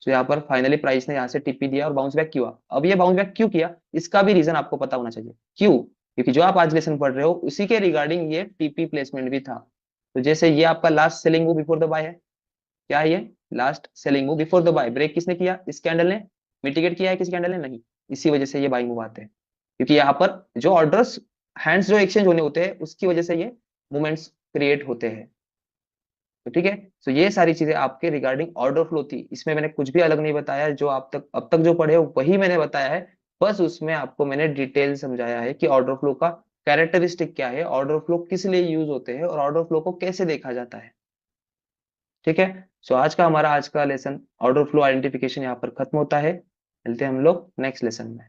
तो यहाँ पर फाइनली प्राइस ने यहाँ से टीपी दिया और बाउंस बैक किया। अब ये बाउंस बैक क्यों किया, इसका भी रीजन आपको पता होना चाहिए, क्यों, क्योंकि जो आप आज लेसन पढ़ रहे हो उसी के रिगार्डिंग ये टीपी प्लेसमेंट भी था। तो जैसे ये आपका last selling move before the buy है, क्या है ये last selling move before the buy, break किसने किया, इस कैंडल ने मिटिगेट किया है, किसी कैंडल ने नहीं, इसी वजह से ये बाइंग मूव आते हैं, क्योंकि यहाँ पर जो ऑर्डर्स हैंड्स जो एक्सचेंज होने होते हैं उसकी वजह से ये मूवमेंट्स क्रिएट होते हैं। तो ठीक है, तो ये सारी चीजें आपके रिगार्डिंग ऑर्डर फ्लो थी, इसमें मैंने कुछ भी अलग नहीं बताया, जो आप तक अब तक जो पढ़े हो वही मैंने बताया है, बस उसमें आपको मैंने डिटेल समझाया है कि ऑर्डर फ्लो का कैरेक्टरिस्टिक क्या है, ऑर्डर फ्लो किस लिए यूज होते हैं और ऑर्डर फ्लो को कैसे देखा जाता है। ठीक है, सो आज का लेसन ऑर्डर फ्लो आइडेंटिफिकेशन यहाँ पर खत्म होता है, मिलते हैं हम लोग नेक्स्ट लेसन में।